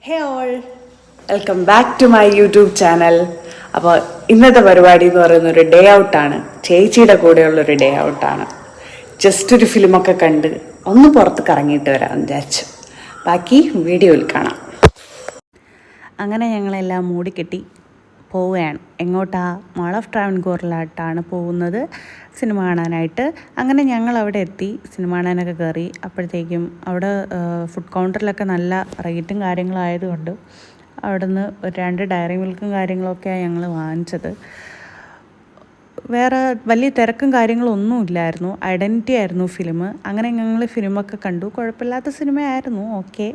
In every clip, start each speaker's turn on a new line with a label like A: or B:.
A: Hey all, welcome back to my YouTube channel. അപ്പോൾ ഇന്നത്തെ പരിപാടി എന്ന് പറയുന്ന ഒരു ഡേ ഔട്ടാണ്. ചേച്ചിയുടെ കൂടെയുള്ളൊരു ഡേ ഔട്ടാണ്. ജസ്റ്റ് ഒരു ഫിലിമൊക്കെ കണ്ട് ഒന്ന് പുറത്ത് കറങ്ങിയിട്ട് വരാമെന്ന് വിചാരിച്ചു. ബാക്കി വീഡിയോയിൽ കാണാം. അങ്ങനെ ഞങ്ങളെല്ലാം മൂടിക്കെട്ടി പോവുകയാണ്. എങ്ങോട്ടാ? മോൾ ഓഫ് ട്രാവൻകൂറിലോട്ടാണ് പോകുന്നത് സിനിമ കാണാനായിട്ട്. അങ്ങനെ ഞങ്ങൾ അവിടെ എത്തി, സിനിമ കാണാനൊക്കെ കയറി. അപ്പോഴത്തേക്കും അവിടെ ഫുഡ് കൗണ്ടറിലൊക്കെ നല്ല റേറ്റും കാര്യങ്ങളായതുകൊണ്ട് അവിടെ നിന്ന് ഒരു 2 ഡയറി മിൽക്കും കാര്യങ്ങളൊക്കെയാണ് ഞങ്ങൾ വാങ്ങിച്ചത്. വേറെ വലിയ തിരക്കും കാര്യങ്ങളും ഒന്നും ഇല്ലായിരുന്നു. ഐഡൻറ്റിറ്റി ആയിരുന്നു ഫിലിം. അങ്ങനെ ഞങ്ങൾ ഫിലിമൊക്കെ കണ്ടു. കുഴപ്പമില്ലാത്ത സിനിമയായിരുന്നു. Okay,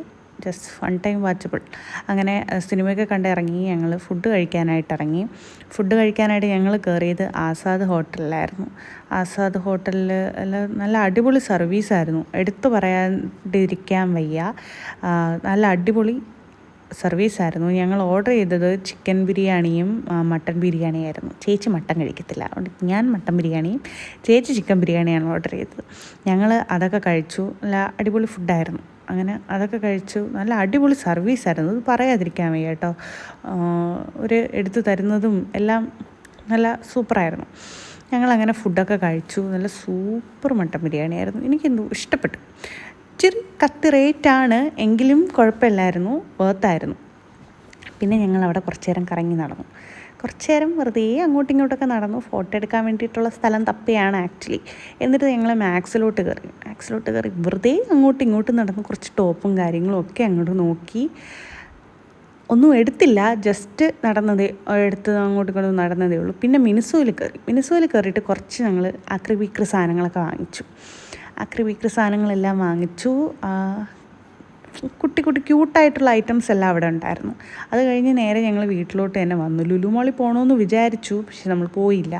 A: just one time watchable. അങ്ങനെ സിനിമയൊക്കെ കണ്ടിറങ്ങി ഞങ്ങൾ ഫുഡ് കഴിക്കാനായിട്ട് ഞങ്ങൾ കയറിയത് ആസാദ് ഹോട്ടലിലായിരുന്നു. ആസാദ് ഹോട്ടലിൽ നല്ല അടിപൊളി സർവീസായിരുന്നു, എടുത്തു പറയാണ്ടിരിക്കാൻ വയ്യ. നല്ല അടിപൊളി സർവീസായിരുന്നു. ഞങ്ങൾ ഓർഡർ ചെയ്തത് ചിക്കൻ ബിരിയാണിയും മട്ടൻ ബിരിയാണിയായിരുന്നു. ചേച്ചി മട്ടൻ കഴിക്കത്തില്ല, അതുകൊണ്ട് ഞാൻ മട്ടൻ ബിരിയാണിയും ചേച്ചി ചിക്കൻ ബിരിയാണിയാണ് ഓർഡർ ചെയ്തത്. ഞങ്ങൾ അതൊക്കെ കഴിച്ചു. നല്ല അടിപൊളി ഫുഡായിരുന്നു. അങ്ങനെ അതൊക്കെ കഴിച്ചു. നല്ല അടിപൊളി സർവീസായിരുന്നു, അത് പറയാതിരിക്കാൻ വയ്യ കേട്ടോ. ഒരു എടുത്തു തരുന്നതും എല്ലാം നല്ല സൂപ്പറായിരുന്നു. ഞങ്ങളങ്ങനെ ഫുഡൊക്കെ കഴിച്ചു. നല്ല സൂപ്പർ മട്ടൻ ബിരിയാണിയായിരുന്നു. എനിക്കെന്തോ ഇഷ്ടപ്പെട്ടു. ഇച്ചിരി കത്തി റേറ്റാണ് എങ്കിലും കുഴപ്പമില്ലായിരുന്നു, വേർത്തായിരുന്നു. പിന്നെ ഞങ്ങളവിടെ കുറച്ച് നേരം കറങ്ങി നടന്നു. കുറച്ച് നേരം വെറുതെ അങ്ങോട്ടും ഇങ്ങോട്ടൊക്കെ നടന്നു. ഫോട്ടോ എടുക്കാൻ വേണ്ടിയിട്ടുള്ള സ്ഥലം തപ്പിയാണ് ആക്ച്വലി. എന്നിട്ട് ഞങ്ങൾ മാക്സിലോട്ട് കയറി വെറുതെ അങ്ങോട്ടും ഇങ്ങോട്ടും നടന്നു. കുറച്ച് ടോപ്പും കാര്യങ്ങളും ഒക്കെ അങ്ങോട്ട് നോക്കി. ഒന്നും എടുത്തില്ല, ജസ്റ്റ് എടുത്ത് അങ്ങോട്ടും ഇങ്ങോട്ടും നടന്നതേ ഉള്ളൂ. പിന്നെ മിനിസോയിൽ കയറിയിട്ട് കുറച്ച് ഞങ്ങൾ അക്രി സാധനങ്ങളൊക്കെ വാങ്ങിച്ചു. സാധനങ്ങളെല്ലാം വാങ്ങിച്ചു. കുട്ടി ക്യൂട്ടായിട്ടുള്ള ഐറ്റംസ് എല്ലാം അവിടെ ഉണ്ടായിരുന്നു. അത് കഴിഞ്ഞ് നേരെ ഞങ്ങൾ വീട്ടിലോട്ട് തന്നെ വന്നു. ലുലു മോളിൽ പോകണമെന്ന് വിചാരിച്ചു, പക്ഷെ നമ്മൾ പോയില്ല.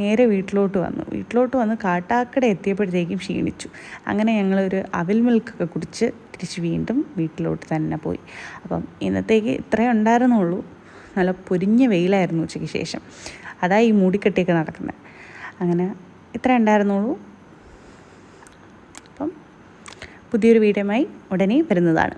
A: നേരെ വീട്ടിലോട്ട് വന്ന് കാട്ടാക്കട എത്തിയപ്പോഴത്തേക്കും ക്ഷീണിച്ചു. അങ്ങനെ ഞങ്ങളൊരു അവിൽ മിൽക്കൊക്കെ കുടിച്ച് തിരിച്ച് വീണ്ടും വീട്ടിലോട്ട് തന്നെ പോയി. അപ്പം ഇന്നത്തേക്ക് ഇത്രയേ ഉണ്ടായിരുന്നുള്ളൂ. നല്ല പൊരിഞ്ഞ വെയിലായിരുന്നു ഉച്ചയ്ക്ക് ശേഷം, അതാ ഈ മൂടിക്കെട്ടിയൊക്കെ നടക്കുന്നത്. അങ്ങനെ ഇത്രയേ ഉണ്ടായിരുന്നുള്ളൂ. അപ്പം പുതിയൊരു വീഡിയോയുമായി ഉടനെ വരുന്നതാണ്.